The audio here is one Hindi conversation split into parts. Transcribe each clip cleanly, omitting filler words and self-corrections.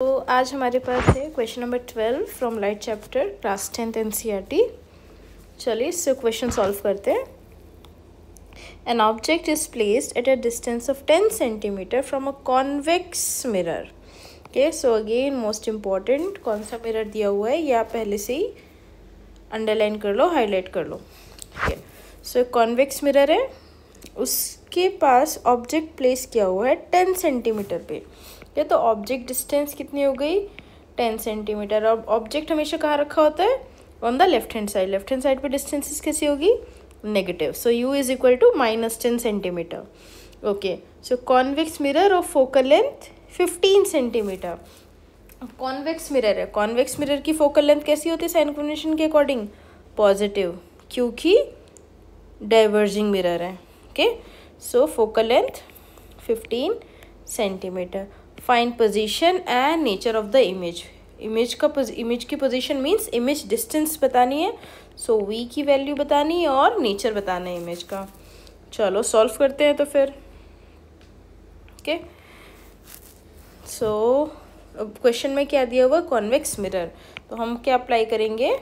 तो आज हमारे पास है question number 12 from light chapter class 10th NCERT. चलिए इससे क्वेश्चन सॉल्व करते हैं। An object is placed at a distance of 10 centimetre from a convex mirror. Okay, so again most important, कौन सा मिरर दिया हुआ है ये आप पहले से ही अंडरलाइन कर लो, हाईलाइट कर लो। ओके, सो कॉन्वेक्स मिरर है, उसके पास ऑब्जेक्ट प्लेस किया हुआ है 10 सेंटीमीटर पे। ये तो ऑब्जेक्ट डिस्टेंस कितनी हो गई, 10 सेंटीमीटर। और ऑब्जेक्ट हमेशा कहाँ रखा होता है, on the left hand side. Left hand side पे डिस्टेंसेस कैसी होगी, negative. So u is equal to -10 centimetre. Okay, so convex mirror of focal length 15 centimetre. Convex mirror है, कॉन्वेक्स मिरर की फोकल लेंथ कैसी होती है साइन कन्वेंशन के अकॉर्डिंग, पॉजिटिव, क्योंकि डाइवर्जिंग मिरर है। Okay, so focal length 15 centimetre. Find position and nature of the image. Image की पोजीशन मीन्स इमेज डिस्टेंस बतानी है, सो v की वैल्यू बतानी है और नेचर बताना है इमेज का। चलो सॉल्व करते हैं तो फिर। ओके, सो क्वेश्चन में क्या दिया हुआ, कॉन्वेक्स मिरर, तो हम क्या अप्लाई करेंगे,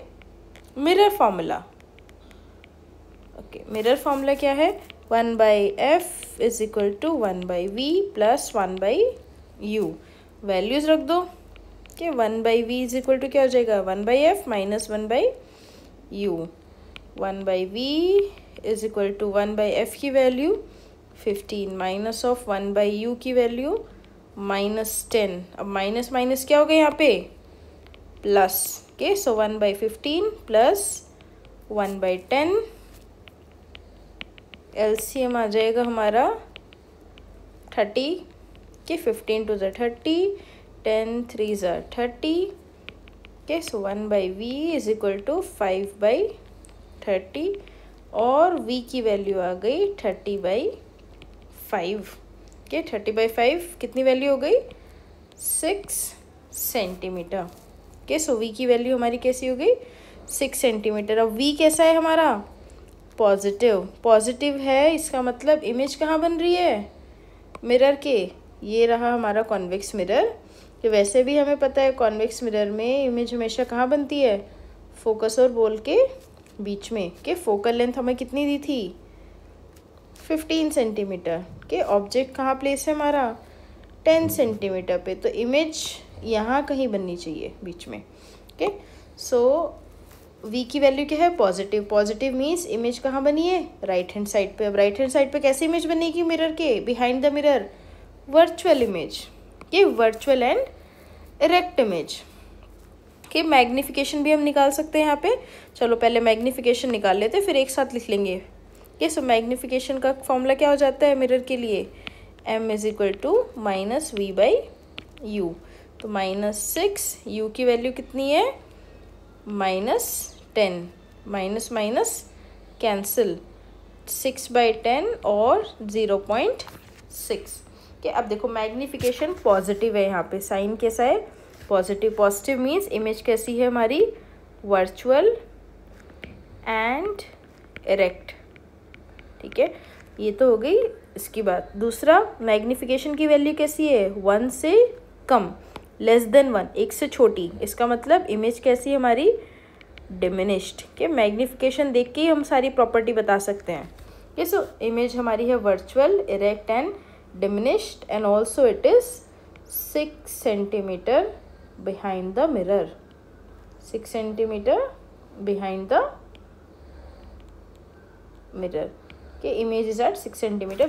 mirror formula. Okay, mirror formula क्या है, 1/f is equal to 1/v plus 1/u। Values रख दो। Okay, 1/v is equal to क्या हो जाएगा, 1/f minus 1/u। 1/v is equal to 1/f की वैल्यू 15 माइनस ऑफ 1/u की वैल्यू -10। अब माइनस माइनस क्या हो गया यहाँ पे, प्लस। ओके, सो 1/15 प्लस 1/10, एलसीएम आ जाएगा हमारा 30 के 15 टू ज़ 30, 10 3 ज़ 30। Okay, so 1/v is equal to 5/30 और v की वैल्यू आ गई 30/5। ओके, 30/5 कितनी वैल्यू हो गई, 6 सेंटीमीटर। ओके, सो v की वैल्यू हमारी कैसी हो गई, 6 सेंटीमीटर। अब v कैसा है हमारा, पॉजिटिव। पॉजिटिव है, इसका मतलब इमेज कहाँ बन रही है, मिरर के। ये रहा हमारा कॉन्वेक्स मिरर। कि वैसे भी हमें पता है कॉन्वेक्स मिरर में इमेज हमेशा कहाँ बनती है, फोकस और बॉल के बीच में। कि फोकल लेंथ हमें कितनी दी थी, 15 सेंटीमीटर। के ऑब्जेक्ट कहाँ प्लेस है हमारा, 10 सेंटीमीटर पे, तो इमेज यहाँ कहीं बननी चाहिए बीच में। ओके, सो v की वैल्यू क्या है, पॉजिटिव। पॉजिटिव मीन्स इमेज कहाँ बनी है, राइट हैंड साइड पे। अब राइट हैंड साइड पे कैसी इमेज बनेगी मिरर के, behind the mirror, virtual image. ये वर्चुअल एंड इरेक्ट इमेज। कि मैग्निफिकेशन भी हम निकाल सकते हैं यहाँ पे। चलो पहले मैग्निफिकेशन निकाल लेते हैं, फिर एक साथ लिख लेंगे। ये सो मैग्निफिकेशन का फॉर्मूला क्या हो जाता है मिरर के लिए, m is equal to -v/u। तो -6, u की वैल्यू कितनी है, -10, माइनस माइनस कैंसिल, 6/10 और 0.6। कि अब देखो मैग्निफिकेशन पॉजिटिव है, यहाँ पे साइन कैसा है, पॉजिटिव। पॉजिटिव मीन्स इमेज कैसी है हमारी, वर्चुअल एंड इरेक्ट। ठीक है, ये तो हो गई इसकी बात। दूसरा, मैग्निफिकेशन की वैल्यू कैसी है, 1 से कम, <1, 1 से छोटी। इसका मतलब इमेज कैसी है हमारी, डिमिनिश्ड। के मैग्निफिकेशन देख के ही हम सारी प्रॉपर्टी बता सकते हैं। ये सो इमेज हमारी है virtual, erect and diminished, and also it is 6 centimeter behind the mirror. 6 centimeter behind the mirror. Okay, image is at 6 centimeter